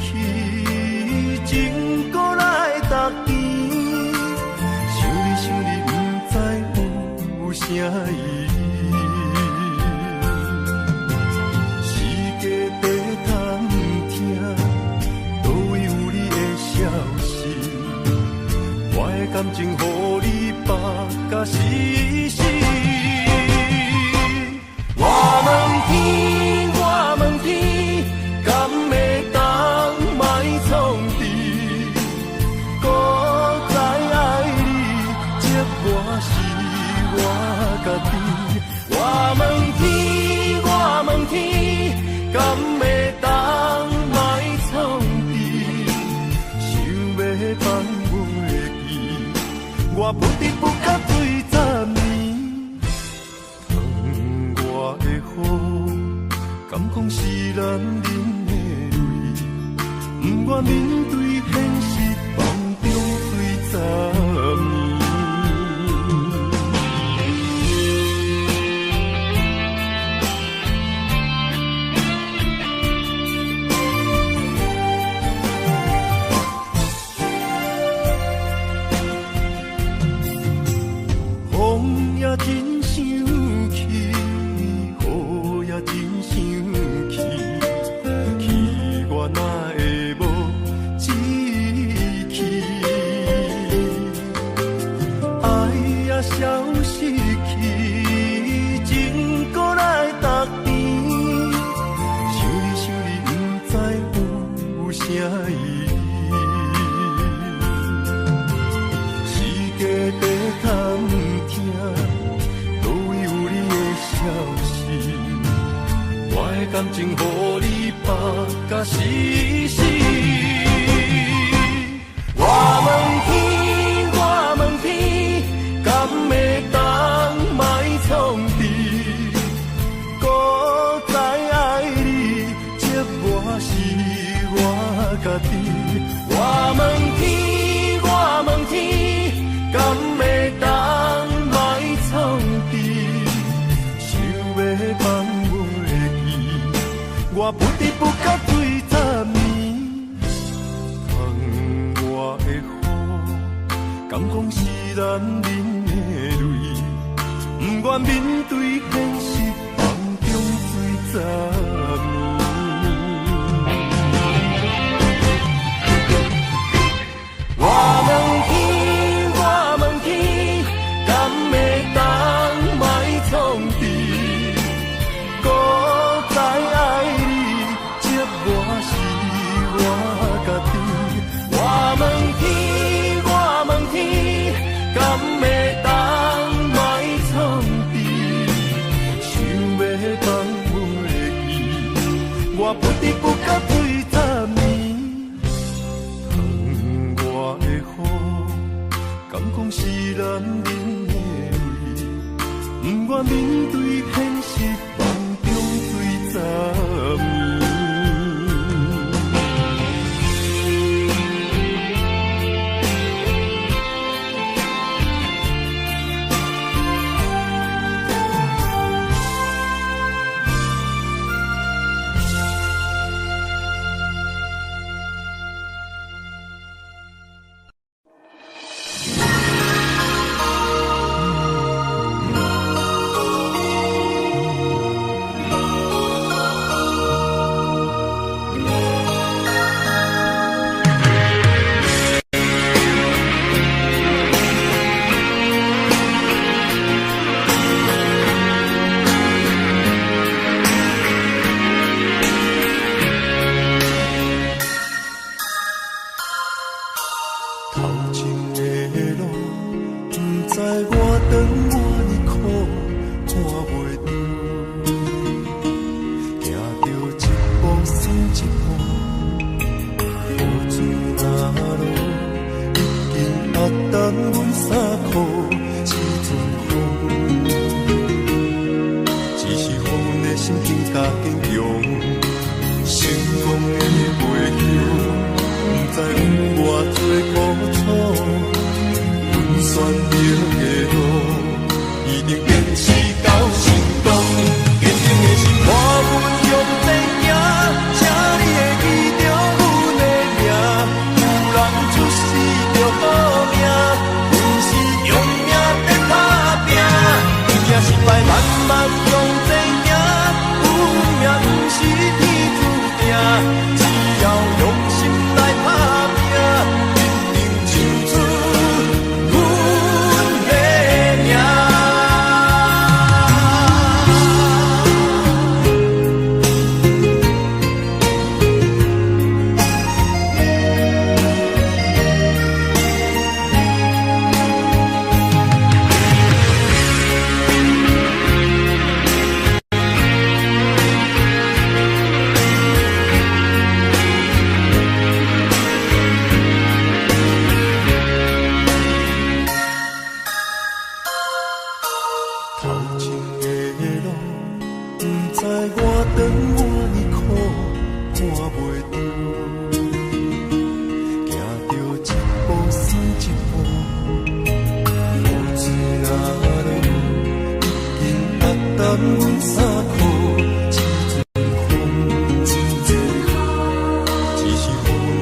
去，情搁来踏田。想你，不知有啥意义。世界地通听，倒位有你的消息？我的感情，予你绑甲死死。我问天，我问天，敢会当莫创治？搁再爱你，这我是我家己。我问天，我问天，敢会当莫创治？想要放袂记，我不得不甲对10年。我的雨，敢讲是男人的泪，不愿面对现实，梦中对10年。风也真想去，雨也真想去，去我哪会无志气？爱也消失去，情搁来踏田。想你，不知有啥意义？世界地通听，倒位有你的消息？我的感情，予你绑甲死死。我问天，我问天，敢会当莫创治？搁再爱你，这我是我家己。我问天，我问天，敢会当莫创治？想要放袂记，我不得不甲对10年。窗外的雨，敢讲是男人的泪，不愿面对现实，梦中对10年。我问天，我问天，敢会当莫创治？搁再爱你，这我是我家己。我问天，我问天，敢会当莫创治？想要放袂记，我不得不甲对10年。窗外的雨，敢讲是男人的泪，不愿面对现实，梦中对10年。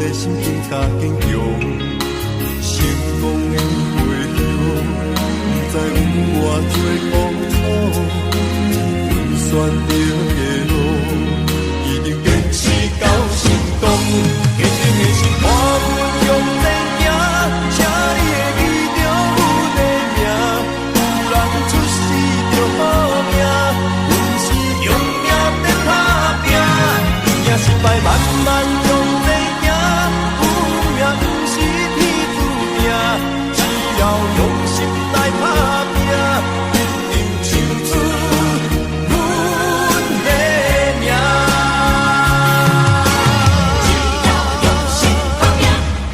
的心更加坚强。成功的回响，不知有偌多苦楚。阮选择的路，一定坚持到成功。坚定的心，看阮向前行，请你会记着阮的名。有人出世就好命，阮是用命在打拼。赢失败慢慢向前行，有命不是天注定。只要用心来打拼，一定唱出阮的名。只要用心打拼，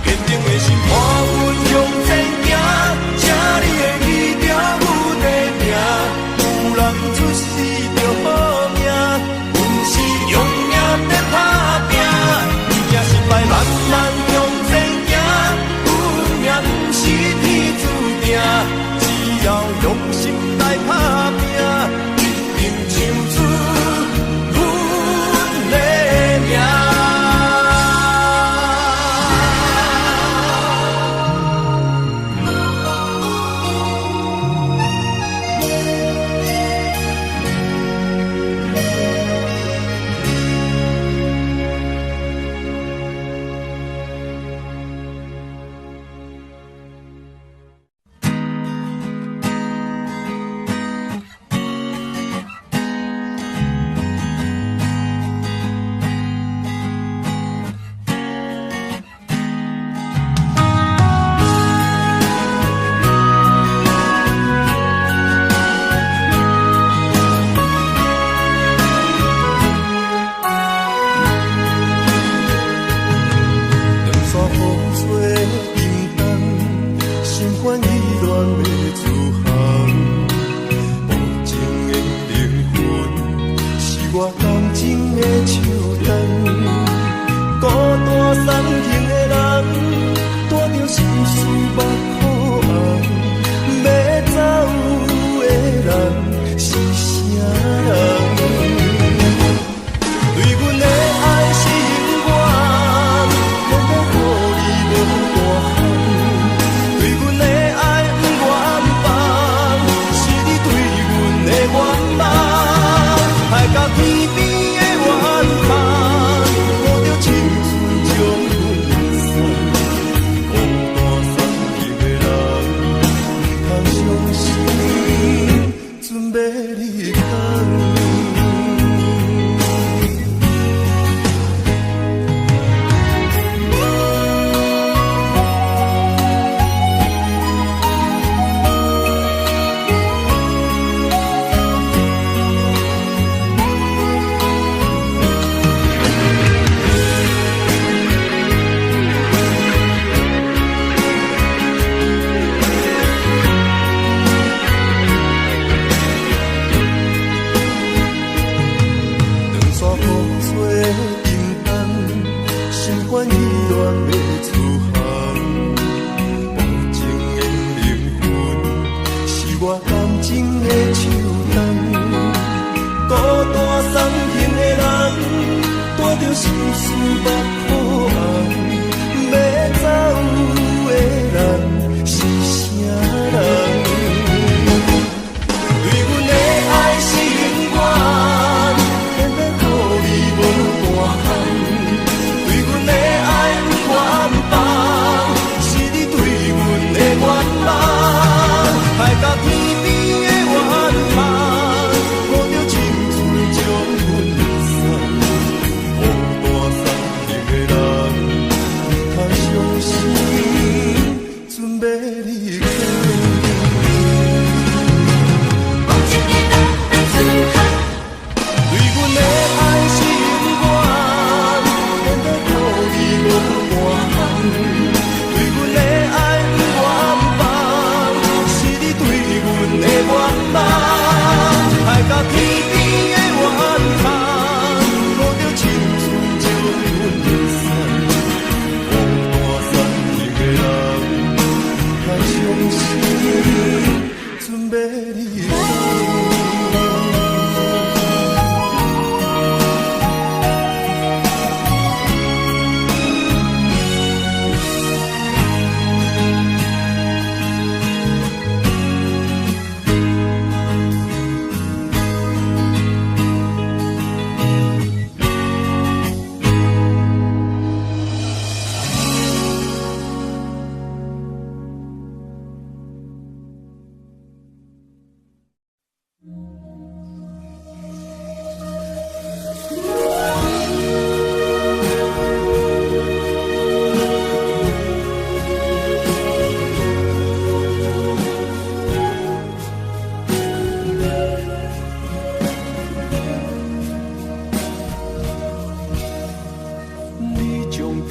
坚定的心看阮向前行，请你会记着阮的名。有人出世就好命，阮是用命在打拼。赢失败慢慢向前行，有命不是天注定。只要用心来打拼，一定唱出阮的名。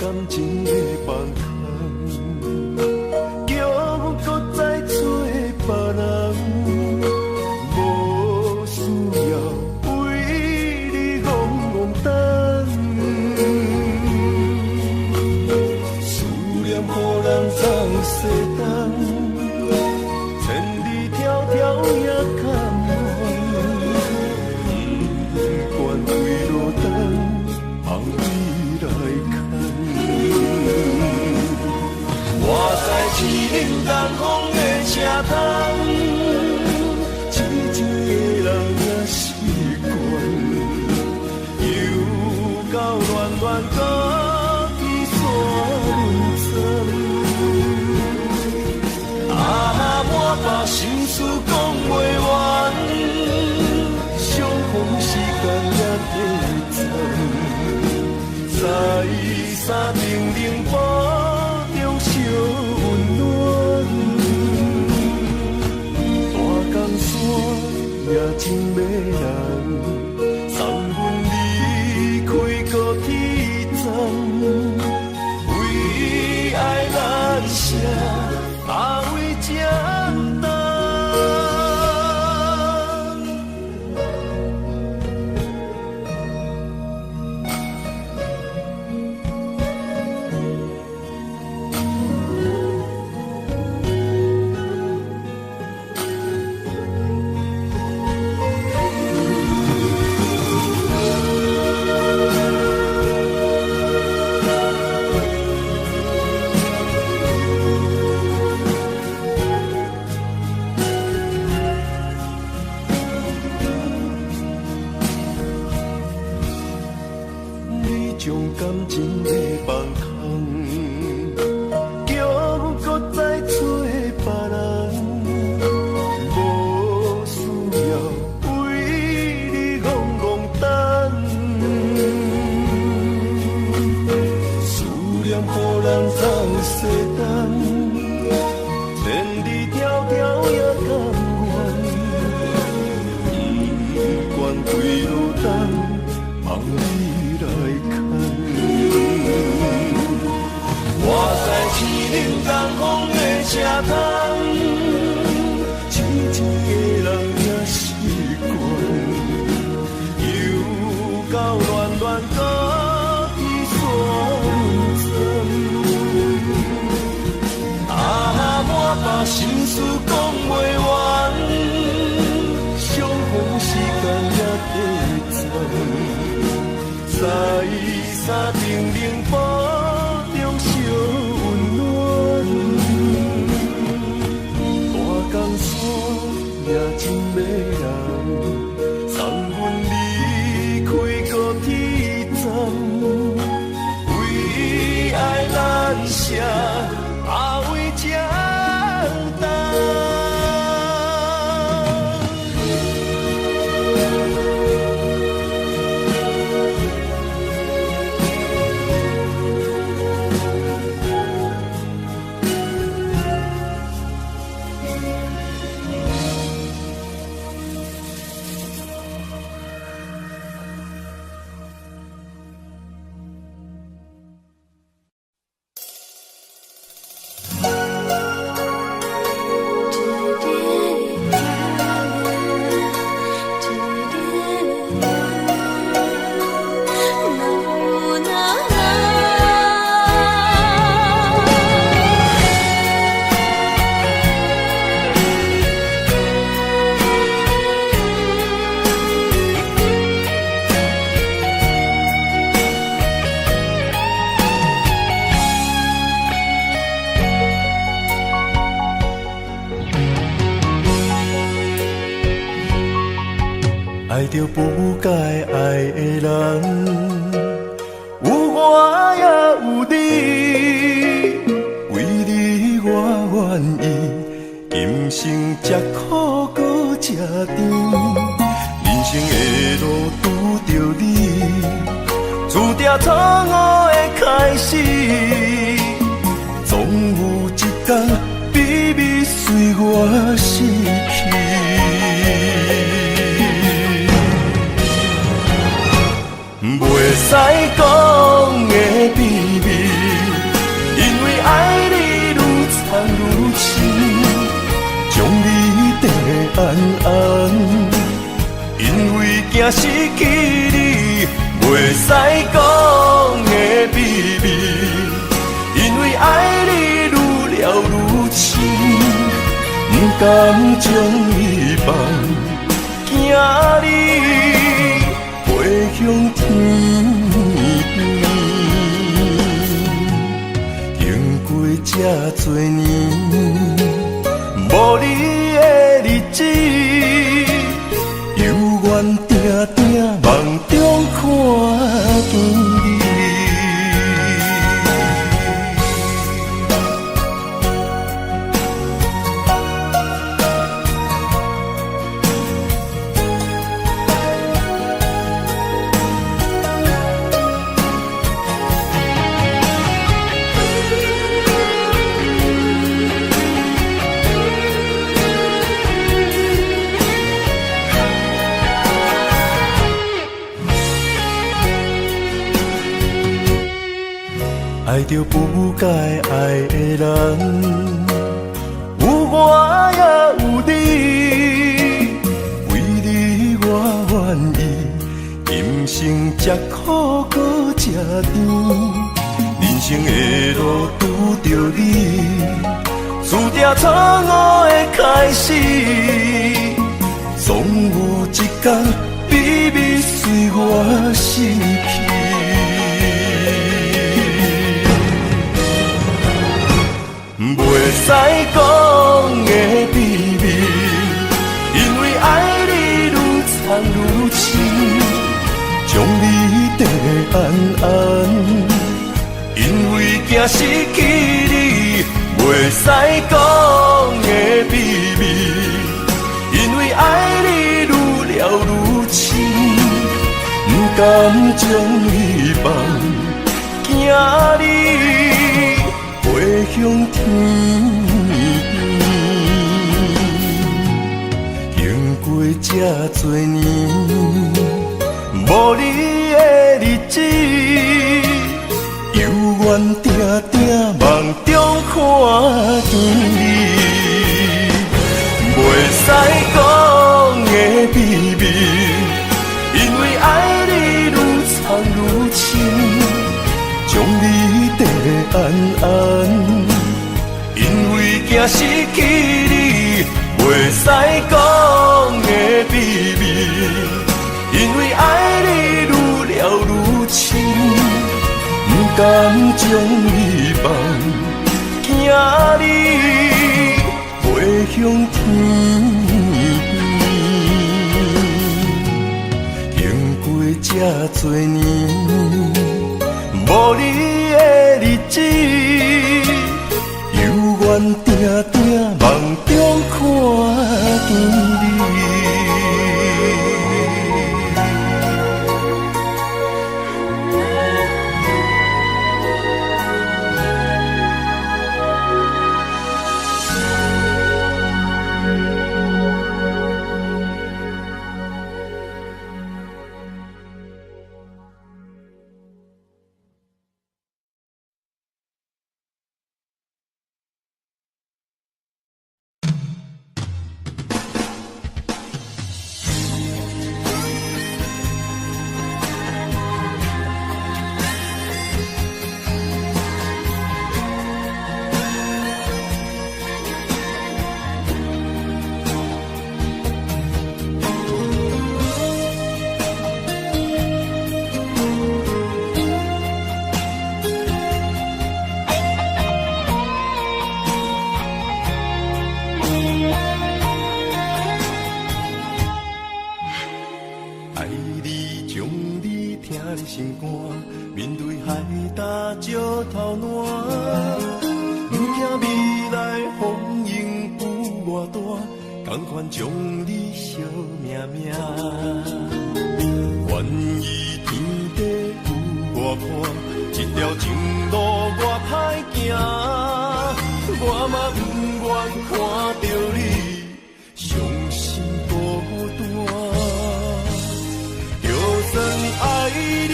感情的放空，叫我搁再找别人，无需要为你戆戆等。思念予人藏西东，千里迢迢也甘愿，不管归路灯，望你来看。我在一林东风的车窗，痴情的人也习惯，又到暖暖高低山轮转。啊，满腹心事讲袂完，相逢时间也短暂，在山顶顶波。小温暖，大江山也真迷人，送阮离开高铁站，为爱难舍，阿为这等。将感情的放空，叫我搁再找别人，无需要为你戆戆等。思念予人藏西东，千里迢迢也甘愿，不管归路灯，望你来看。我在一林东风的车窗，痴情的人也习惯，又到暖暖高低山轮转。啊，满腹心事讲袂完，相逢时间也短暂。在山顶顶波中小温暖，大江山也真迷人，送阮离开高铁站，为爱难舍，阿为这等。爱着不该爱的人，有我也有你，为你我愿意，今生吃苦搁吃甜，人生的路拄着你，注定错误的开始，总有一天秘密随我逝去。袂使讲的秘密，安安，因为惊失去你，袂使讲的秘密，因为爱你愈了愈深，不甘将伊放，惊你飞向天边。经过这多年，无你的日子，犹原定定梦中看见你。爱着不该爱的人，有我也有你，为你我愿意，今生吃苦搁吃甜，人生的路拄着你，注定错误的开始，总有一天秘密随我失去。袂使讲的秘密，因为爱你愈藏愈深，将你跟安安，因为惊失去你，袂使讲的秘密，因为爱你愈了愈深，不甘将你放，惊你飞向天边。经过这多年，无你的日子，犹原定定梦中看见你。袂使讲的秘密，因为爱你愈藏愈深，将你跟安安，因为惊失去你，袂使讲的秘密，因为爱你愈了愈深，不甘将你放，惊你飞向天边。经过这多年，无你的日子，犹原定定梦中看见你。心肝，面对海大石头烂，不惊未来风雨有偌大，同款将你惜命命。愿意天地有我伴，这条情路我歹行，我嘛不愿看到你伤心孤单。就算爱你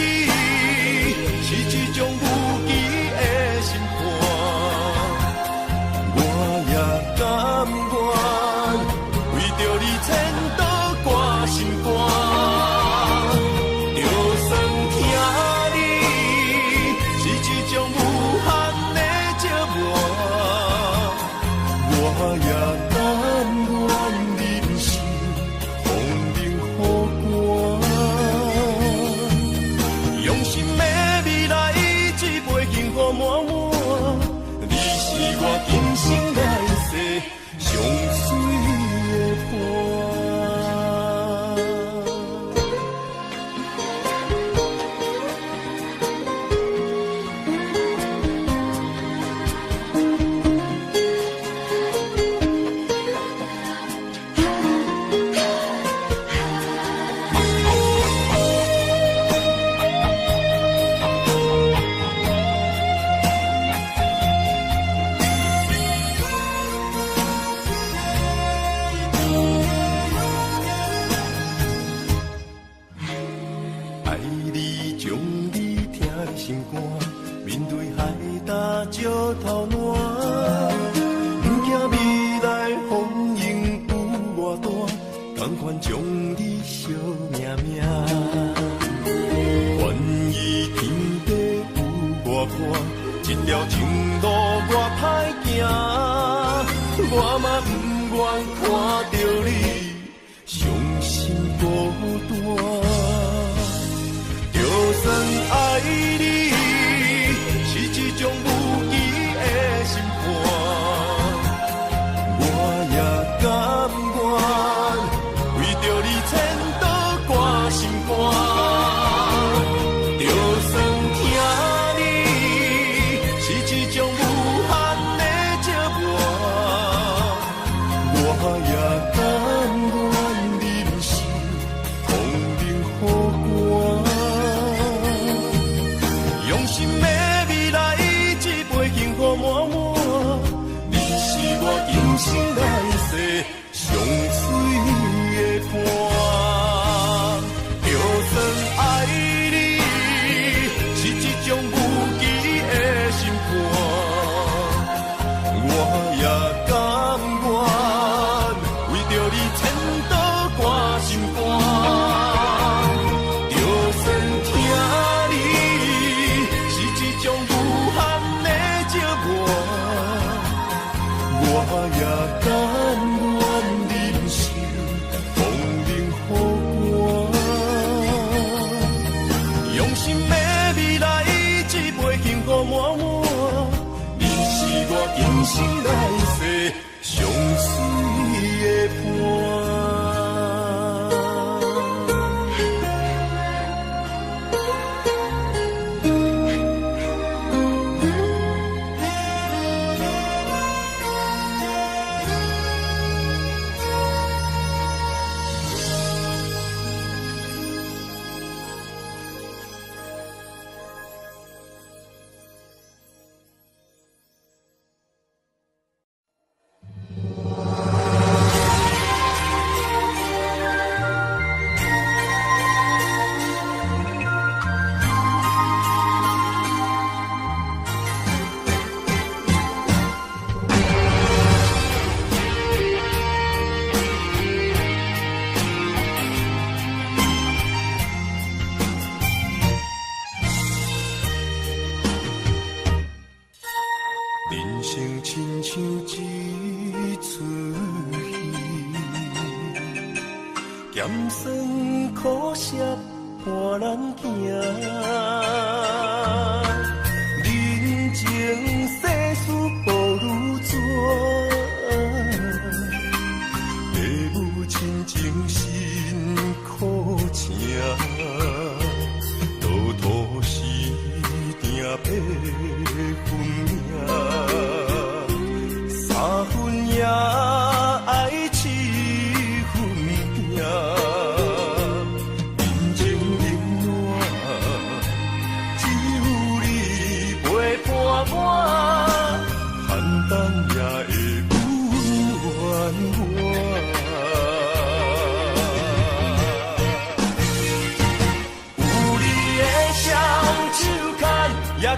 是一种无期的心肝，我也甘愿为着你福满满，你是我今生来世上水的伴。也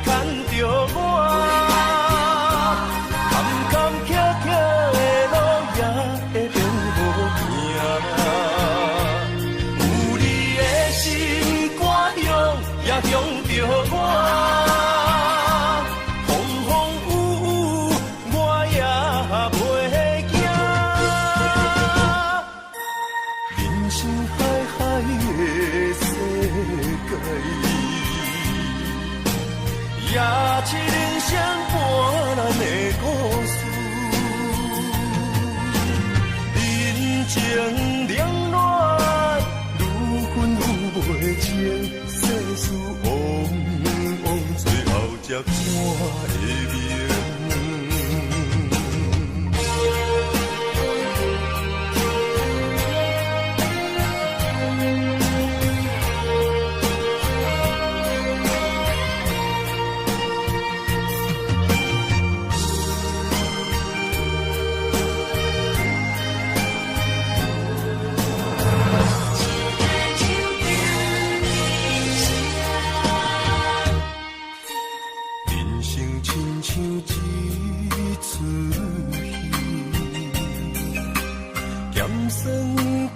向着我，风伴咱的故事。人情冷暖，愈分愈袂清，世事往往最后才看会明。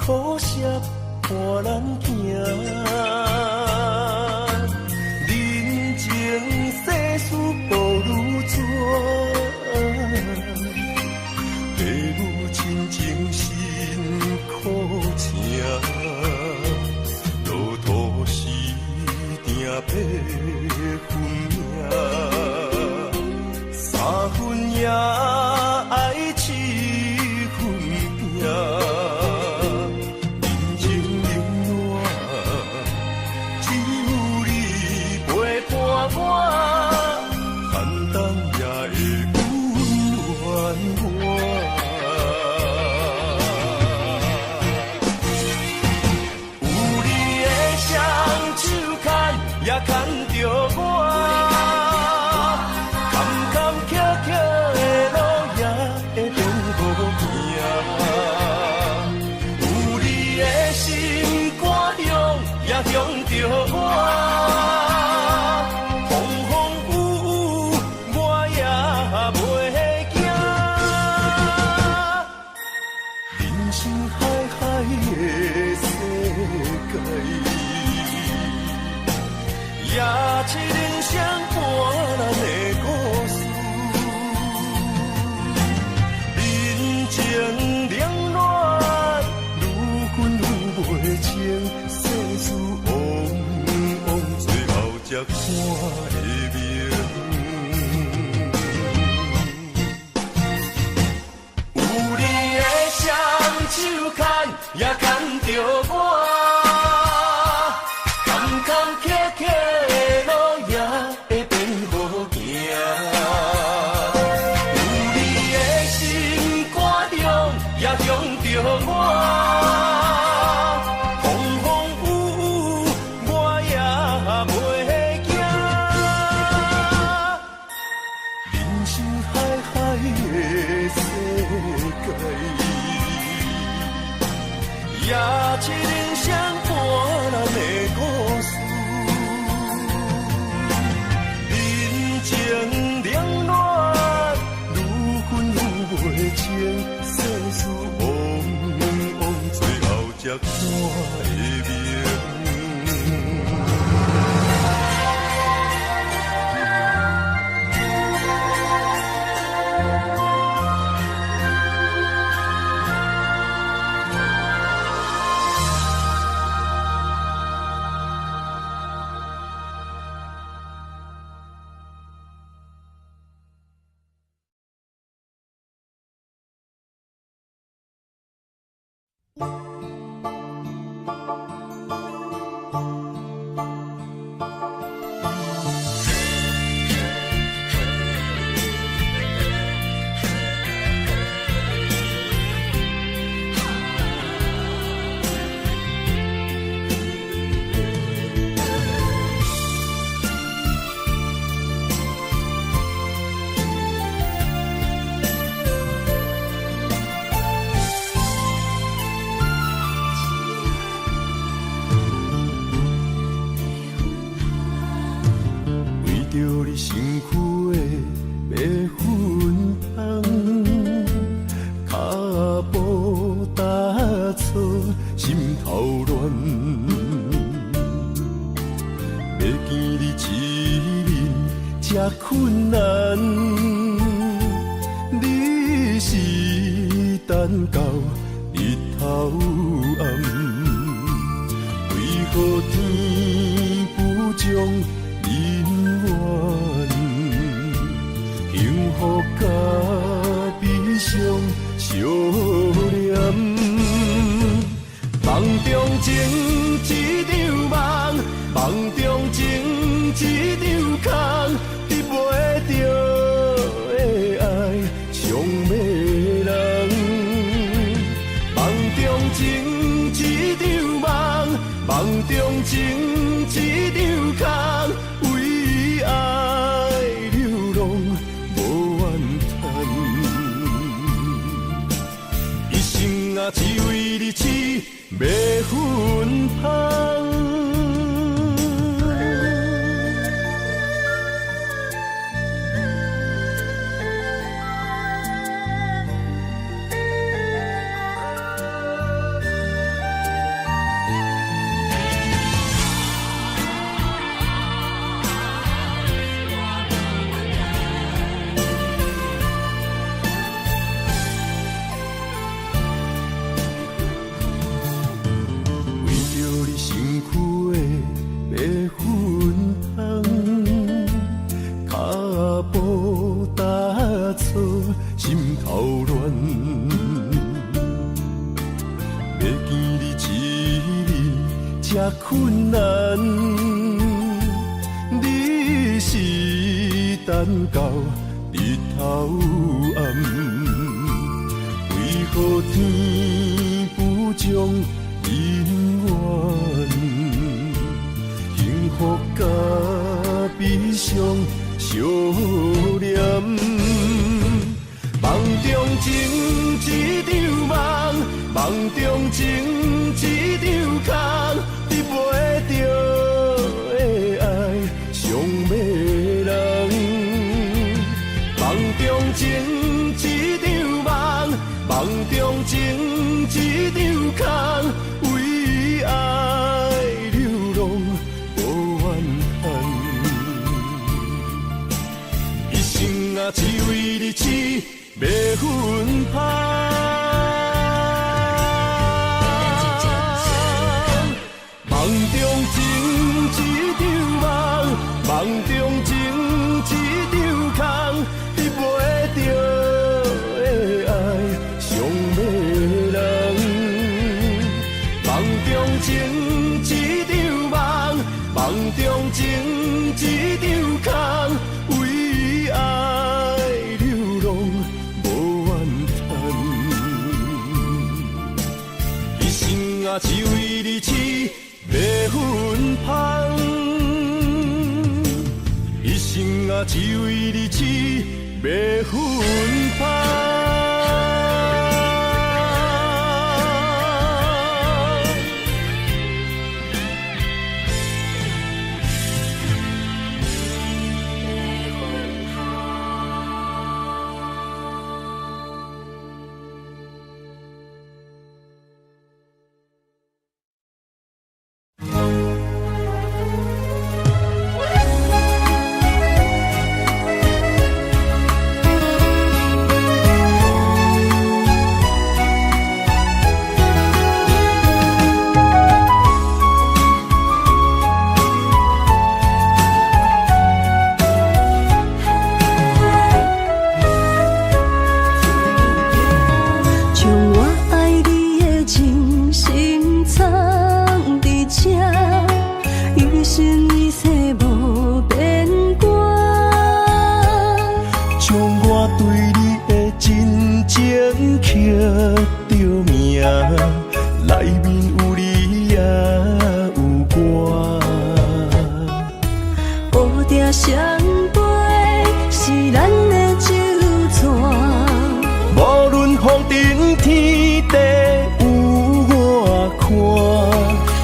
苦涩伴咱行，人情世事步愈远，父母亲情辛苦请，路途时定配分命，三分也爱七分拼。寒冬也会温暖我，有你的双手牵，也牵着我，坎坎坷坷的路也会变好行，有你的心肝中也向着我。也七人相伴咱的故事，人情冷暖，愈分愈袂清，世事往往最后才看会明。有你的双手牵，也牵着我。也七人相伴咱的故事，人情冷暖，愈分愈袂清，世事往往最后才看会明。着你身躯的白粉红，脚步踏错，心头乱。要见你一面这困难，你是等到日头暗，为何天不将人怨，福甲悲伤相连。梦中情一场梦，梦中情一场空，得袂着的爱尚袂人。梦中情一场梦，梦中情一场空，为爱流浪无怨叹。一生啊，只为你痴，要分芳。困难，你是等到日头暗，为何天不将姻缘？幸福甲悲伤相连，梦中情一场梦，梦中情一场空。得袂着的爱尚袂人，梦中情一场梦，梦中情一场空，为爱流浪无怨叹。一生啊，只为你痴，要分芳。梦中情一场梦，梦中情一场空，得袂着的爱尚袂人。梦中情一场梦，梦中情一场空，为爱流浪无怨叹。一生啊，只为你痴。要分芳，一生啊，只为你痴，要分芳。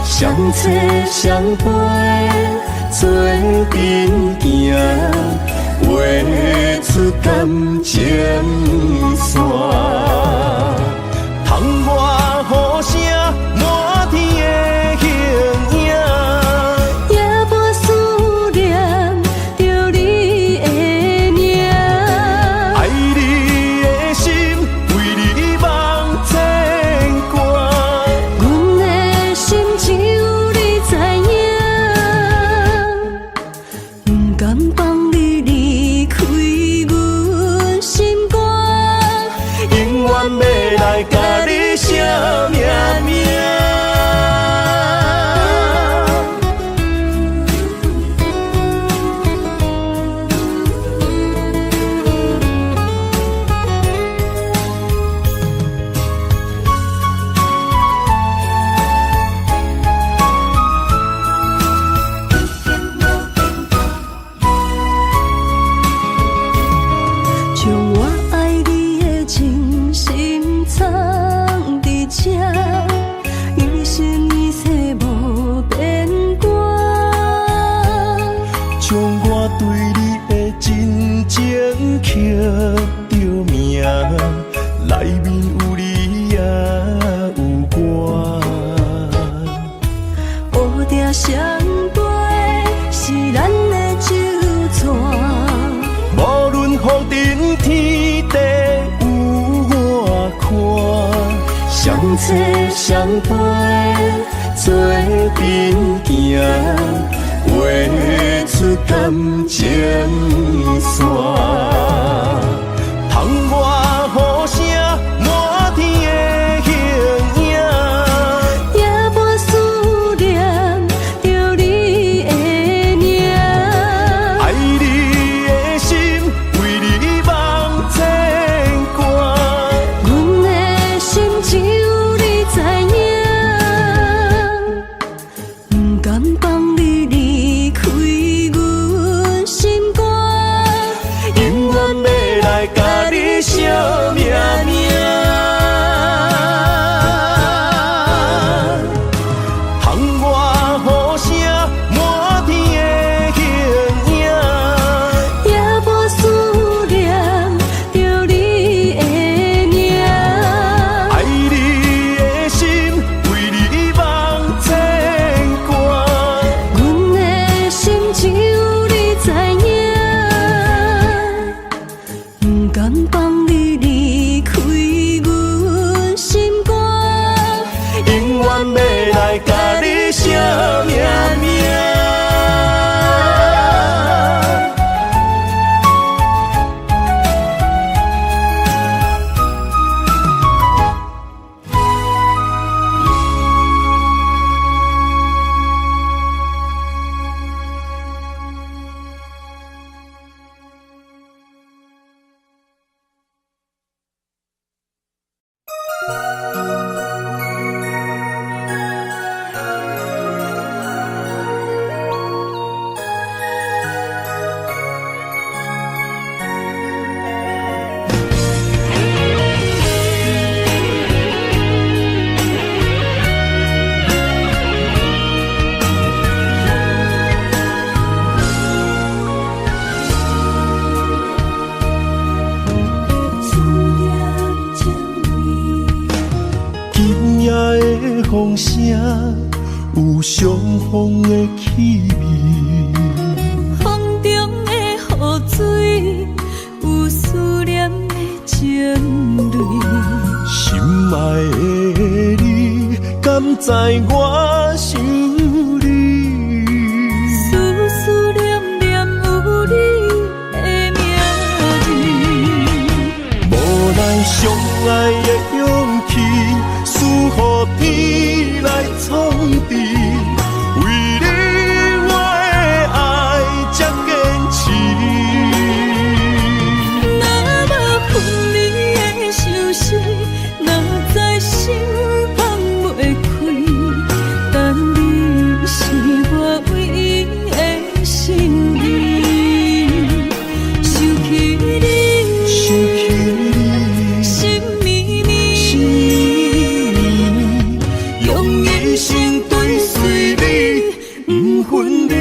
相找相陪，做阵行，画出感情线。窗外雨声，满天的形影，夜半思念着你的名。爱你的心，为你梦牵挂。阮的心只有你知影，不甘放你离开阮着名，内面有你也有我。乌蝶双飞是咱的酒泉，无论风尘天地有我看，相切相陪做阵行，画出感情线。窗外雨声满天的形影，夜半思念着你的名。爱你的心为你梦牵挂，阮的心只有你知影，不甘放你离开阮心肝，永远要来甲你惜命命。窗外雨声满天的形影，夜半思念着你的名。爱你的心为你梦牵挂，阮的心只有你知影，不甘放你离开阮心肝，永远要来甲你惜命命。今夜的风声有相逢的气味，风中的雨水有思念的情泪，心爱的你，敢知我想你？思念念有你的名字，无咱相爱的勇气，赐予天来创治。为你我的爱才坚持。若无分离的相思，若在心放袂开，但你是我唯一的心意。想起你，心绵绵，用一生追随你，不分离。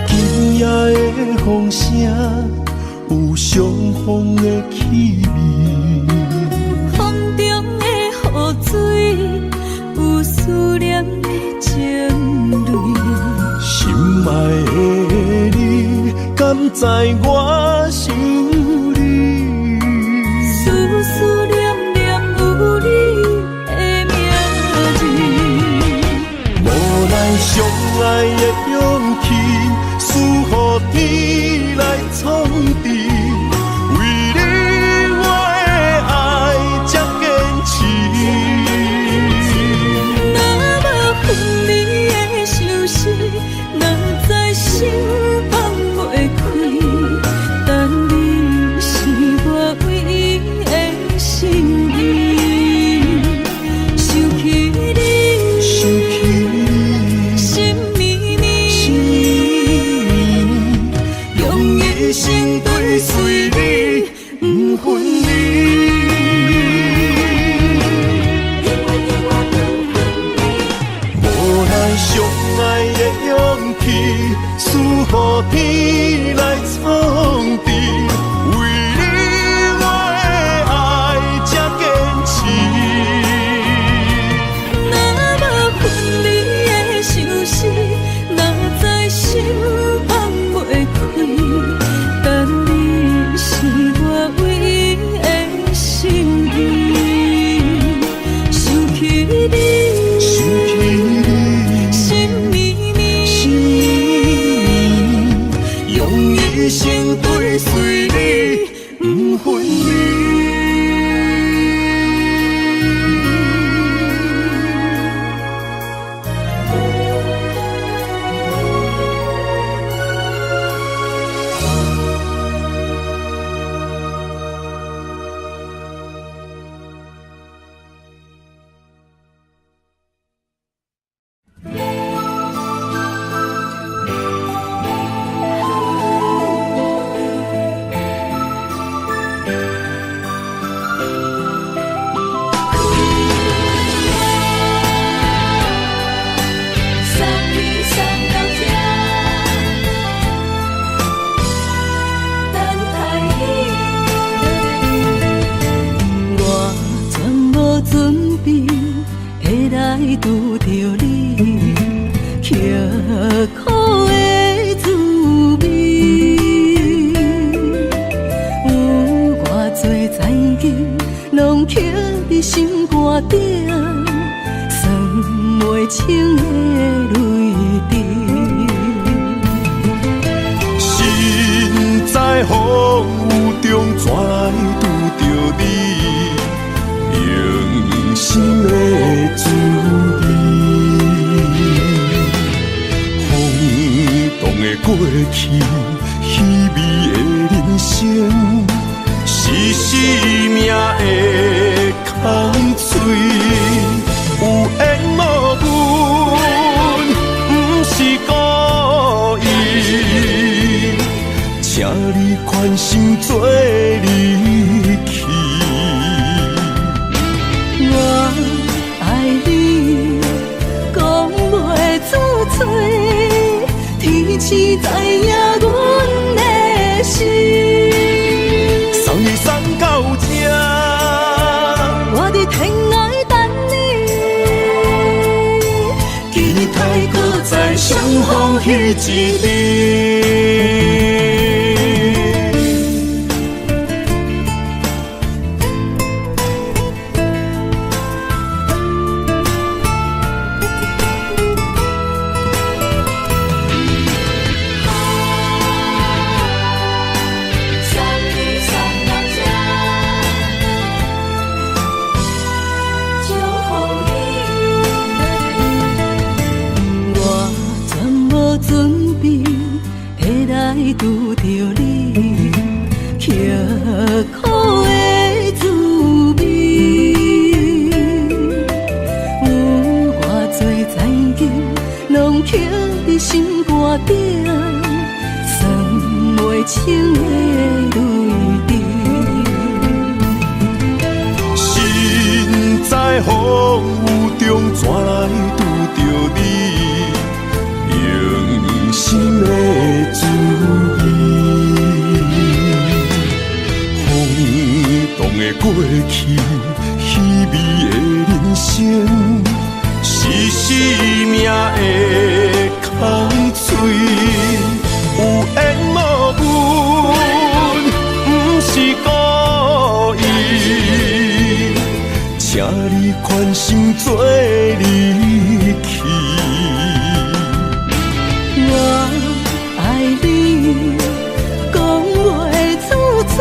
今夜的风声有相逢的气味，风中的雨水有思念的情泪，心爱的你，敢知我想你？思念念有你的名字，无咱相爱的勇气，赐予天来创治。为你我的爱才坚持。若无分离的相思，若在心放袂开，但你土天来创治，为你我的爱才坚持。若无分离的相思，若在心放袂开，但你是我唯一的心意。想起你，心绵绵，用一生追随你，不分离。拄着你，刻苦的滋味，有偌多灾境，拢刻伫心肝顶，算袂清的泪滴。心在风雨中，怎来拄着你？用心的滋味，风动的过去，稀微的人生，是生命的空嘴，有缘无分，不是故意，请你宽心做离去。我爱你，讲袂出嘴，天赐知影阮的心。送你送到这，我伫天涯等你，期待搁再相逢彼一日。拄着你，刻苦的滋味，有偌多灾境，拢刻伫心肝顶，算袂清的泪滴。心在风雨中，怎来拄着你？用心的滋味，风动的过去，稀微的人生，是生命的空嘴，有缘无分，不是故意，请你宽心做离去。我爱你，讲袂出嘴，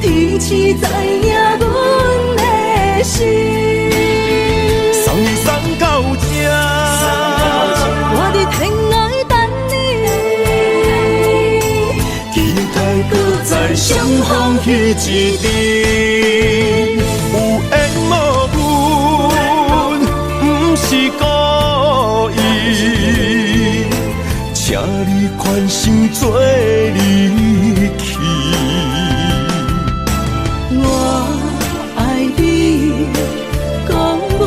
天赐知影阮的心。送你送到这，我伫天涯等你，期待搁再相逢彼一日。有缘无分，不是故意，请你宽心做离去。我爱你，讲袂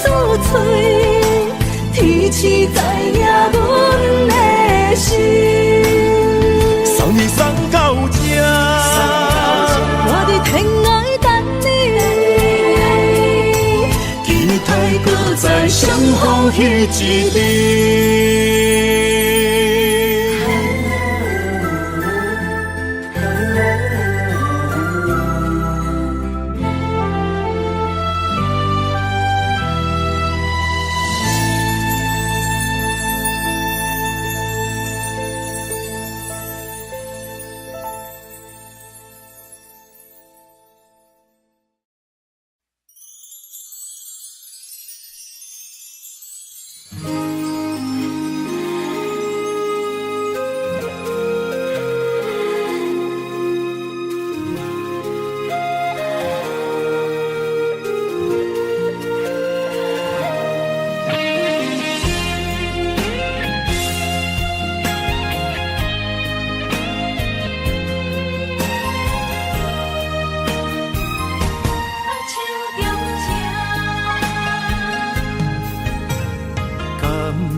出嘴，天赐知影阮的心。相逢彼一日。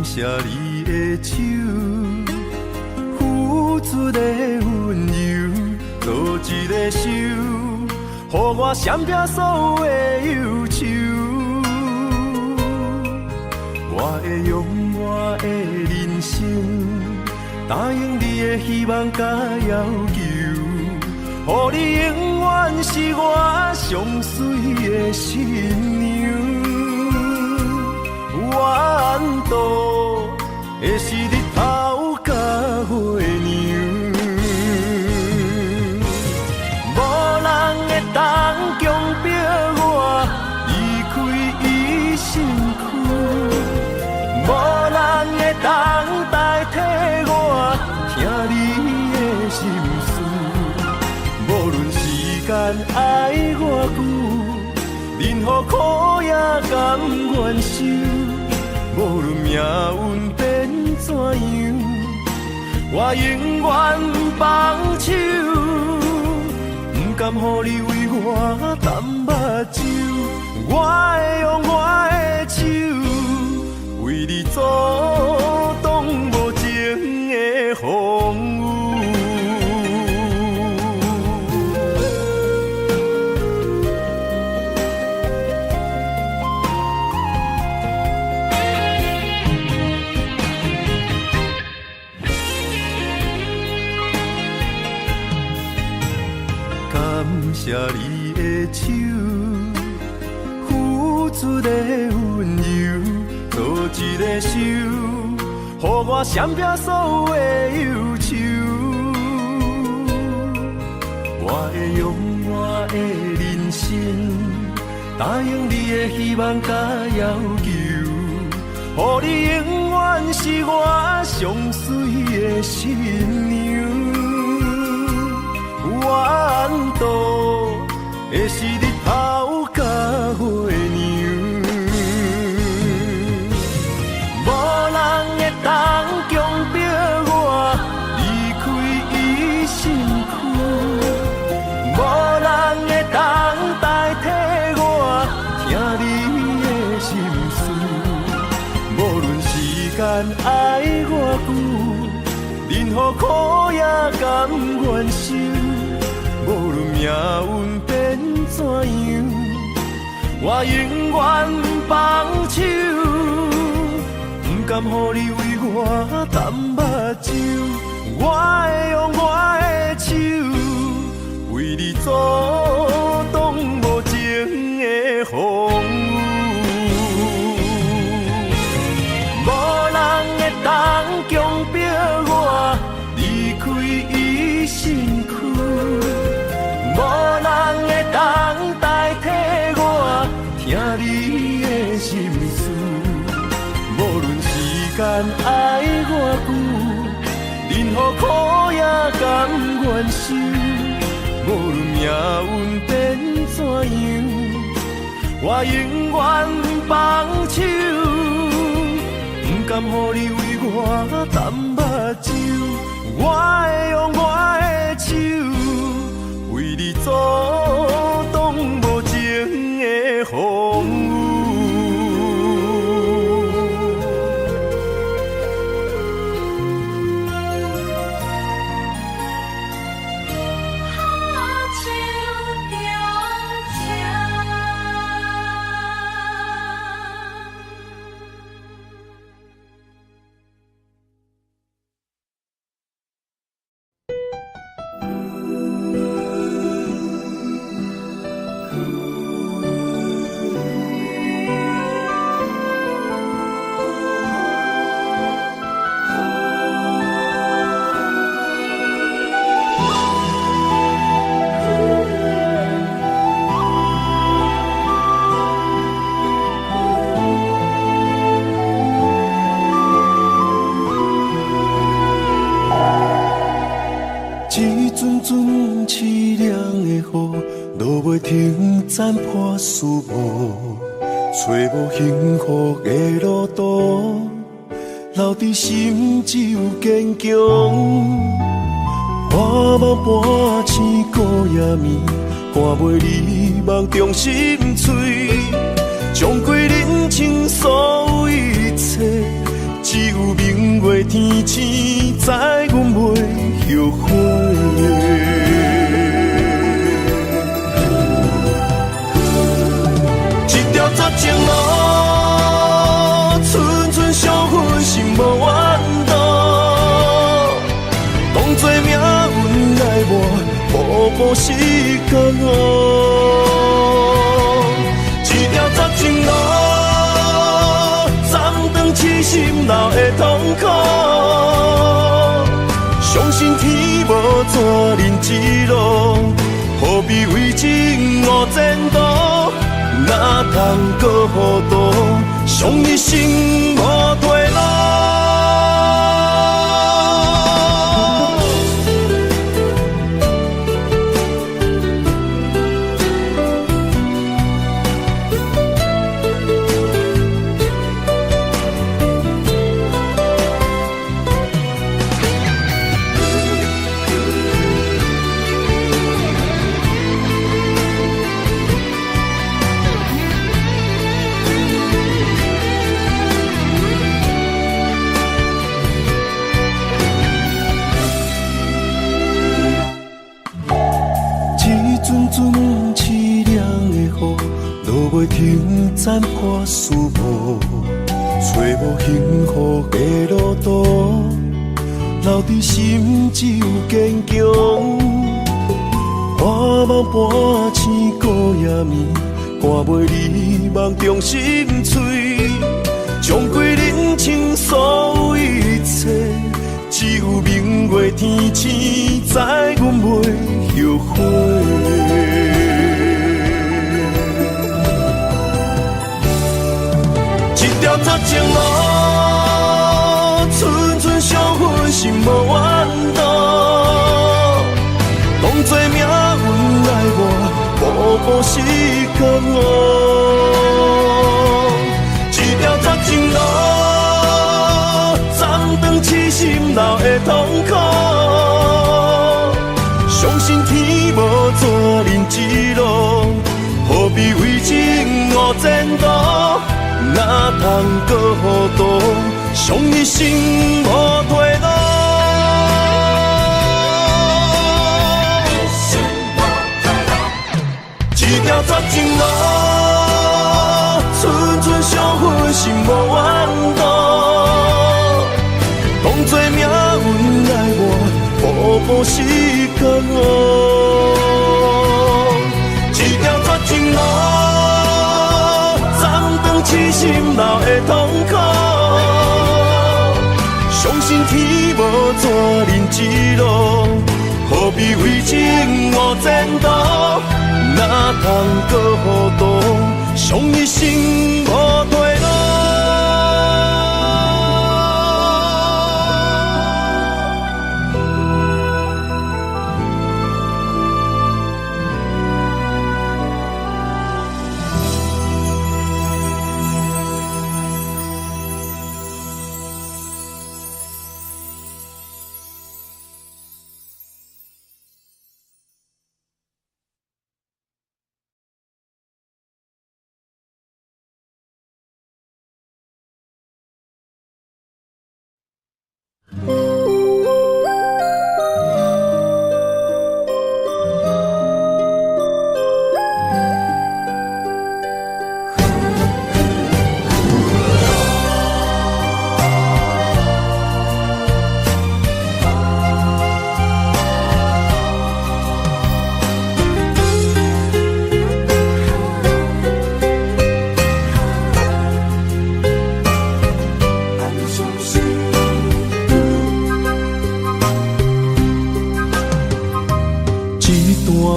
谢你的手，付出的温柔，做一个手，予我闪避所有的忧愁。我会用我的人生，答应你的希望甲要求，予你永远是我上水的新娘。缘路会是日头甲月亮，无人会当强迫我离开伊身躯，无人会当代替我听你的心事。无论时间爱我久，任何苦也甘愿受。无论命运变怎样，我永远放手，不甘予你为我淡目睭。我会用我的手，为你阻挡无情的风雨。谢你的手，付出的温柔，做一个手，予我闪避所有的忧愁。我会用我的人生，答应你的希望甲要求，予你永远是我上水的新娘。缘路会是日头甲月亮，无人会当强迫我离开伊身躯，无人会当代替我听你的心事。无论时间爱我久，任何苦也甘愿受。无论命运变怎样，我永远放手，不甘予你为我淡目睭。我会用我的手，为你阻挡无情的风雨。无人会当强迫我离开伊身躯。无人会当代替我听你的心事。无论时间爱我久，任何苦也甘愿受。无论命运变怎样，我永远放手，不甘予你为我淡目睭。我会用我的手，为你阻挡无情的风雨。凄凉的雨，落袂停，斩破思无，找无幸福的路途，留伫心只有坚强。我梦半醒孤夜眠，看袂你梦中心碎，将过人生所有一切，只有明月天星知阮袂后悔。一条绝情路，寸寸伤痕心无怨妒，当作命运来磨，步步是甘苦。一条绝情路，斩断痴心闹的痛苦。相信天无绝人之路，何必为情误前途？哪通搁糊涂，伤一生无退路。凄凉的雨，落袂停，斩破思无，找无幸福的路途，留伫心只有坚强。我梦半醒孤夜眠，看袂你梦中心碎，将过人生所有一切，只有明月天星知阮袂后悔。一条绝情路，寸寸伤痕心无怨妒，当作命运来磨，步步是甘苦。一条绝情路，斩断痴心闹的痛苦。相信天无绝人之路，何必为情误前途？哪通搁糊涂，伤一生无退路。一条绝情路，寸寸伤痕心无怨妒，当作命运来磨，步步是甘苦。一条绝情路，痴心闹的痛苦，相信天无绝人之路，何必为情误前途？哪通搁糊涂，伤一生无退路。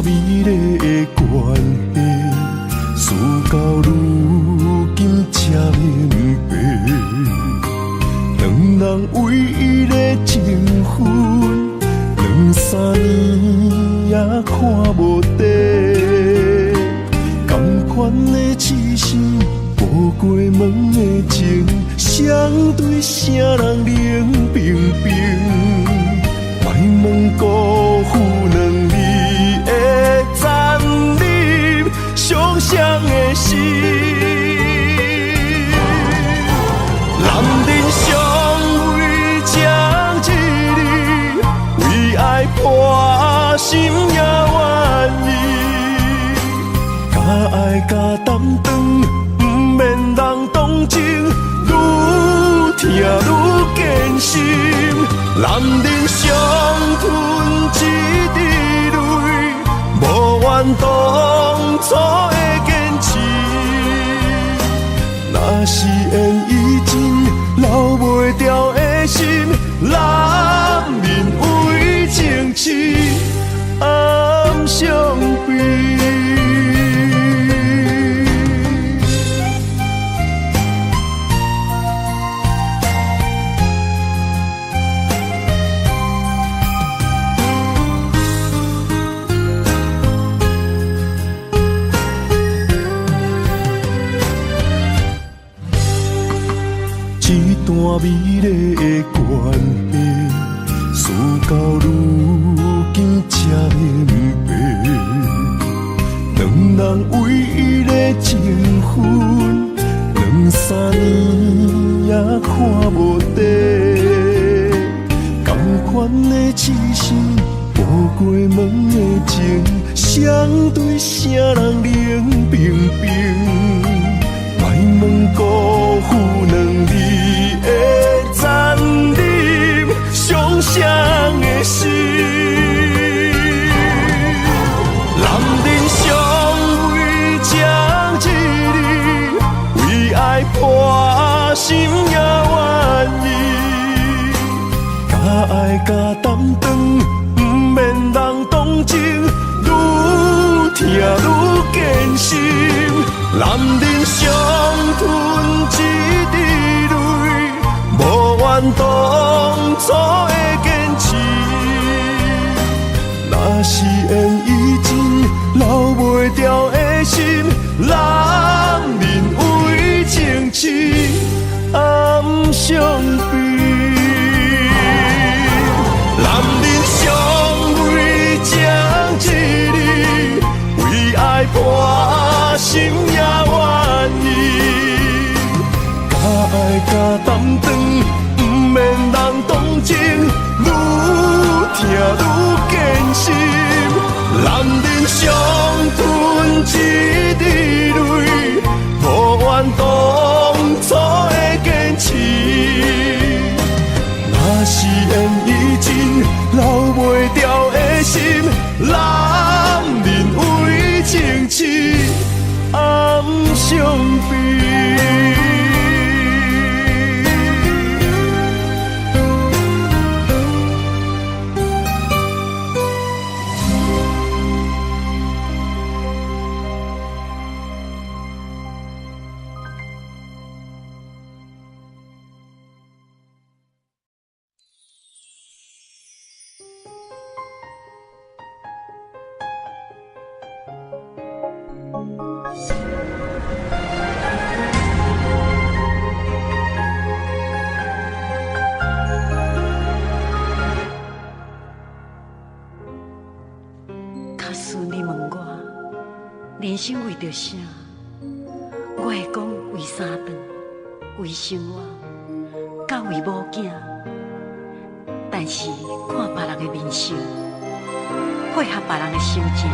美丽的关系，事到如今才明白，两人唯一的情分，两三年也看看无底。同款的痴心，步过门的情，相对啥人冷冰冰？莫问辜负两字的残忍，伤伤的心。男人尚为情一日，为爱破心也愿意。假爱假担当，不免人同情，愈听愈艰辛。男人伤吞一滴泪，无怨当初的坚持。若是缘已尽，留袂掉的心，男人为情痴，暗伤悲。一段美丽的关系，事到如今才明白，两人唯一的情分，2、3年也看无底。同款的痴心，步过门的情，相对啥人冷冰冰？莫问辜负两字的残忍，伤伤的心。男人尚为情一日，为爱破心也愿意。假爱假担当，不免人同情，愈听愈艰辛。男人伤吞一滴泪，无怨当初的坚持。若是缘已尽，留袂掉的心，男人为情痴，暗伤悲。男人尚为情一日，为爱破心也愿意。假爱假担当，不免人同情，愈听愈艰辛。男人伤吞一滴泪，无怨当初的坚持。若是缘已尽，留袂掉的心，男人为情痴，暗伤悲。人生为着啥？我会讲为三顿，为生活，甲为某囝。但是看别人的面相，配合别人的心情，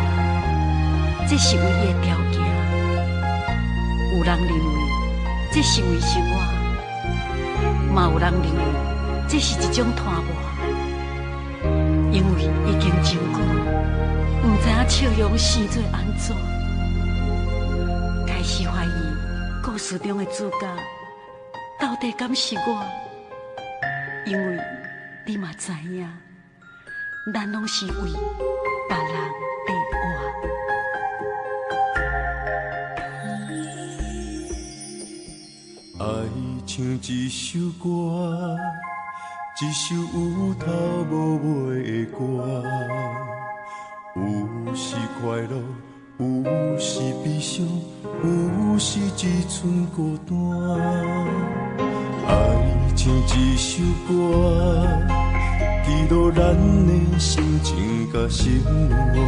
这是唯一的条件。有人认为这是为生活，嘛有人认为这是一种拖磨。因为已经真久，唔知影笑容生做安怎。开始怀疑故事中的主角到底敢是我，因为你嘛知影，咱拢是为别人在活。爱像一首歌，一首有头无尾的歌，有是快乐，有时悲伤，有时只剩孤单。爱像一首歌，记录咱的心情甲生活。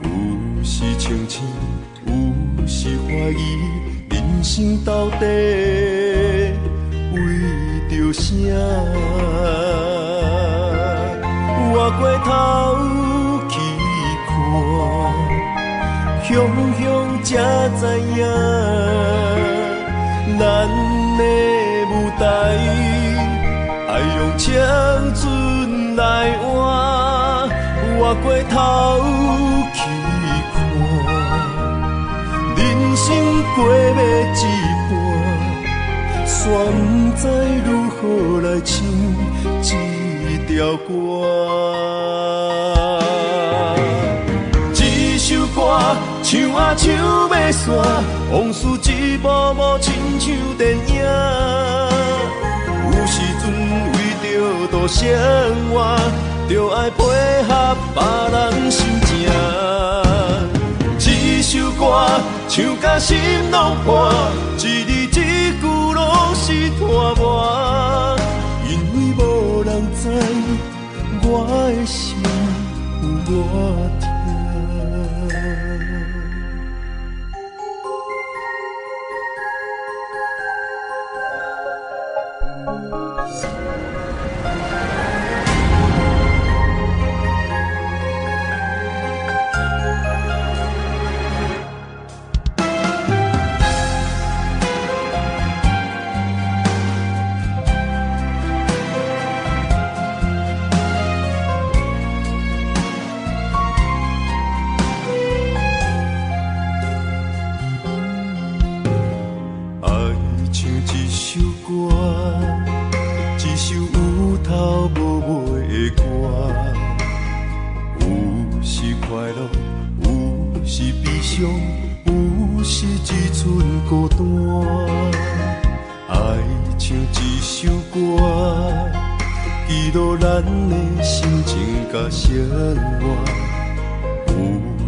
有时清醒，有时怀疑，人生到底为着啥？我过头去看，雄雄才知影，咱的舞台爱用青春来换。我过头去看，人生过要一半，煞不知如何来唱一条歌。一首歌唱啊唱要散，往事一幕幕亲像电影。有时阵为着度生活，就爱配合别人心情。一首歌唱甲心拢破，一字一句拢是拖磨。因为无人知我的心有多痛。有时只剩孤单，爱像一首歌，记录咱的心情甲生活。有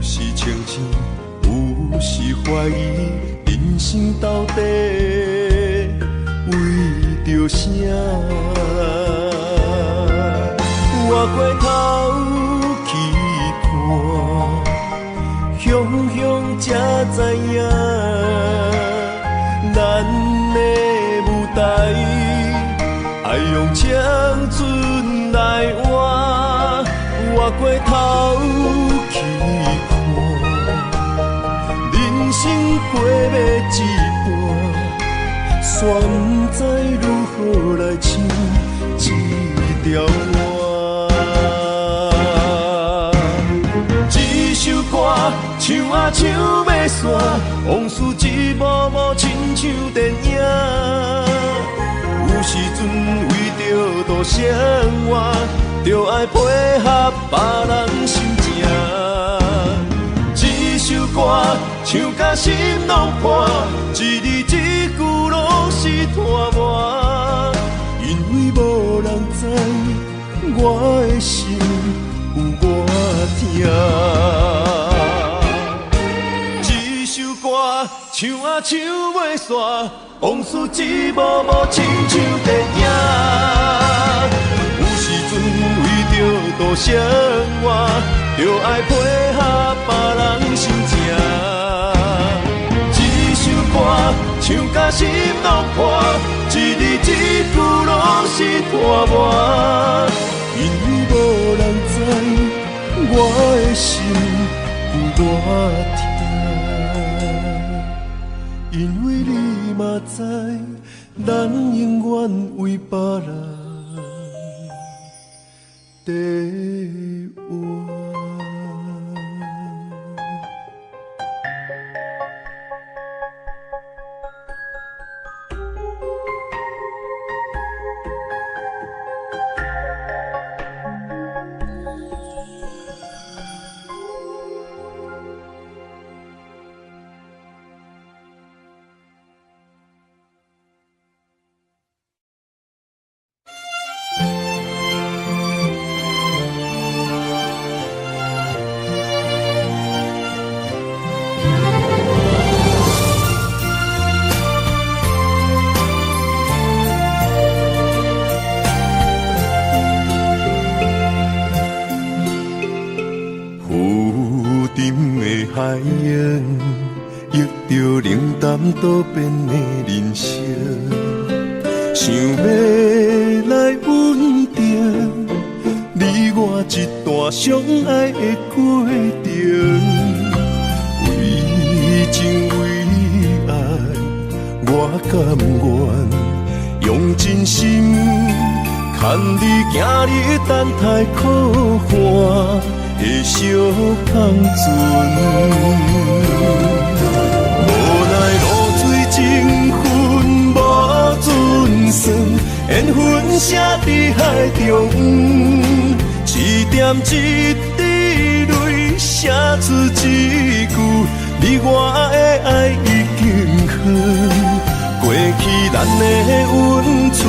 时清醒，有时怀疑，人生到底为着啥？我过头去看，雄雄才知影，咱的舞台爱用青春来换。我过头去看，人生过要一半，煞不知如何来唱一条歌。一首歌唱啊唱要散，往事一幕幕亲像电影。有时阵为着度生活，就爱配合别人心情。一首歌唱甲心拢破，一字一句拢是拖磨。因为无人知我的心有多痛。一首歌唱啊唱要散，往事一幕幕亲像电影。有时阵为着度生活，就爱配合别人心情。一首歌唱甲心拢破，一字一句拢是拖磨。因为无人知我的心有多痛。因为你嘛知，咱永远为别人地活。海洋，遇着冷淡多变的人生，想要来稳定，你我一段相爱的过程，为情为爱，我甘愿用真心，牵你行你等待可汗的小香船。无奈露水情分无准算，缘分写伫海中，一点一滴泪写出一句，你我的爱已经远。过去咱的温存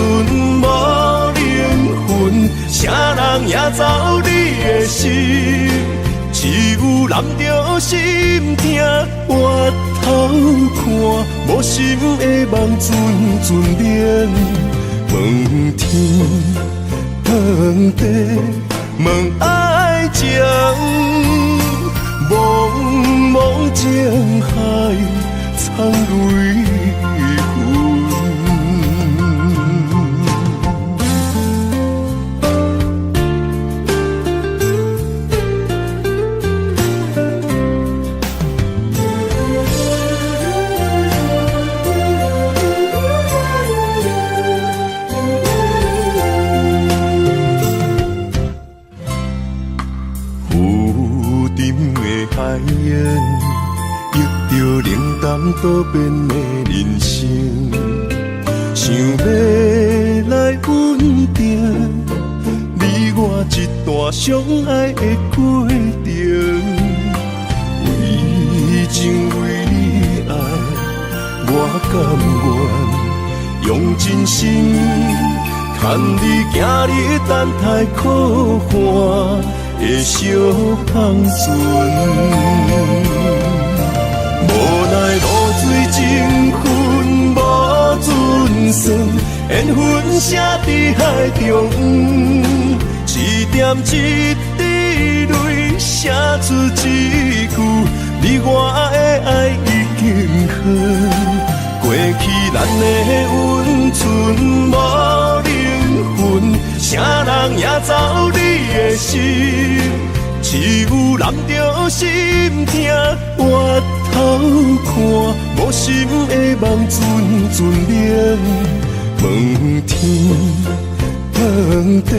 无灵魂，啥人也走你的心，只有揽着心痛回头看，无心的梦阵阵连，问天问地问爱情，茫茫情海苍泪痕。海洋，遇着冷淡多变的人生，想要来稳定，你我一段相爱的过程，为情为爱，我甘愿用真心，牵你行你等待可汗的小香船。无奈露水情分无准算，缘分写伫海中，一点一滴泪写出一句，你我的爱已经远。过去咱的温存无灵魂，啥人也走你的心，只有揽着心痛回头看，无心的梦阵阵连，问天问地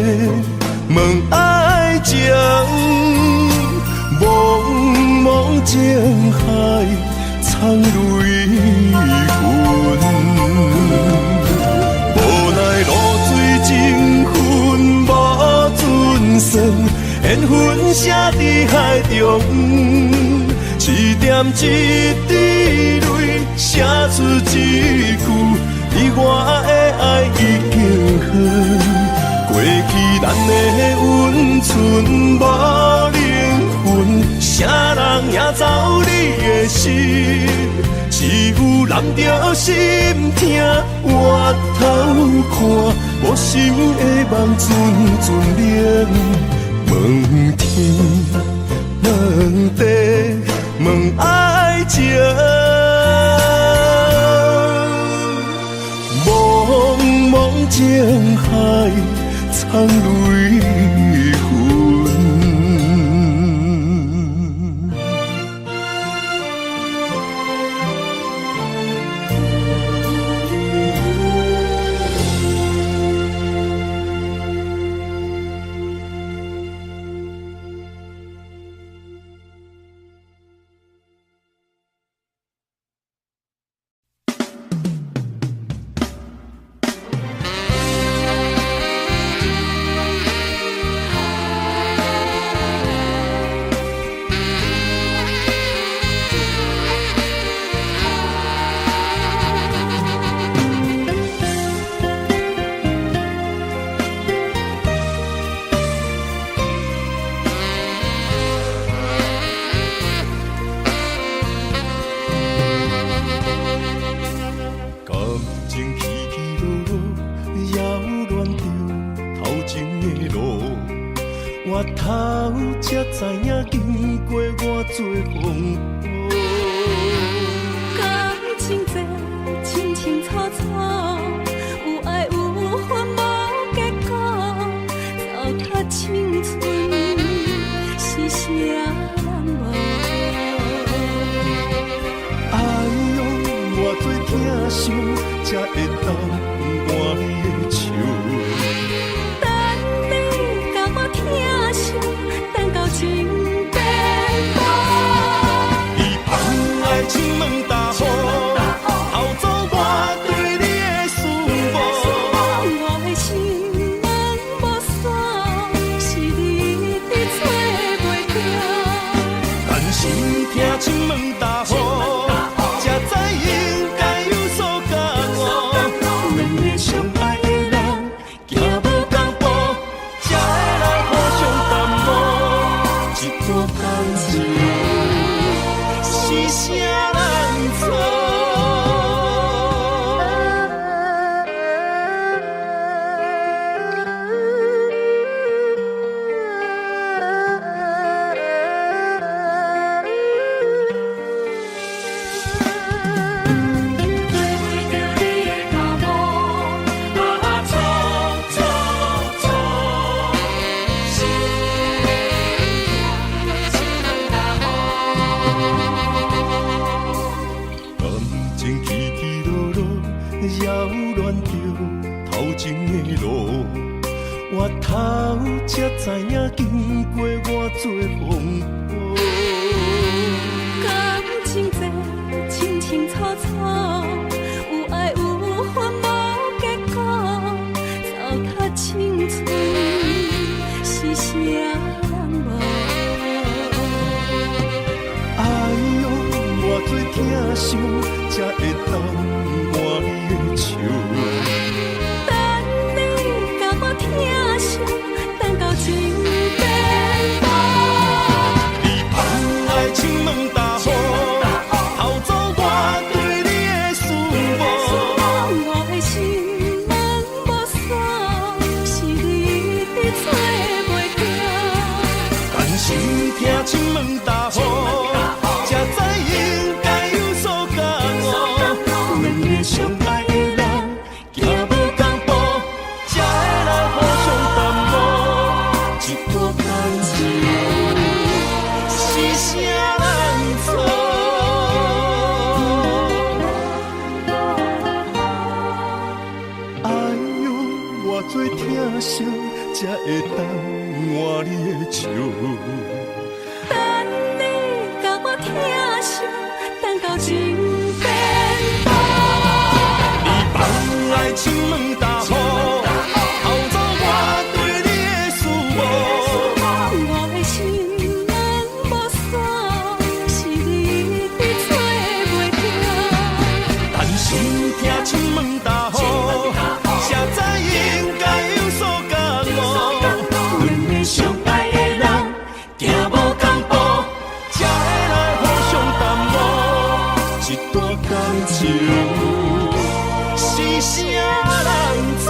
问爱情，茫茫情海苍泪痕。无奈露水情分无准算，缘分写伫海中，一点一滴泪写出一句，你我的爱已经远。过去咱的温存无灵魂，啥人也走你的心，只有揽着心痛回头看，无心的梦阵阵连，问天问地问爱情，茫茫情海苍泪痕。知影经过偌多风波。感情这清清楚楚，有爱有恨无结果，糟蹋青春是啥人无？哎呦，偌多疼伤，才会当换你的手。等你甲我疼惜，等到情变薄。伊放爱情问大雨，偷走我对你的思慕。我的心门无锁，是你伫找袂着。但是听情问大雨，才知应该有所感悟。两个相爱的人，行无同步，才会来互相淡薄。一段感情是啥人错？感情起起落落，扰乱着头前的路。我头才知影经过偌多风波。感情这清清楚楚，有爱有恨无结果，糟蹋青春是啥人无？哎呦，偌多疼伤，才会当换你的手。等你甲我疼惜，等到情变薄。你放爱情问大雨，偷走我对你的思慕。我的心门无锁，是你伫找袂着。但是听情问大雨，才知应该有所感悟。两个相爱的人，行无同步，才会来互相淡薄。一段感情是啥人错？哎呦，偌多疼惜，才会当换你的手。等你甲我疼惜，等到情变薄。你放爱情问大雨，偷走我对你的思慕。我的心门无锁，是你伫找袂着。但是听情问大雨，才知应该有所感悟。两个相爱的人，行无同步，才会来互相淡薄。一段感情是啥人错？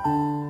Thank you.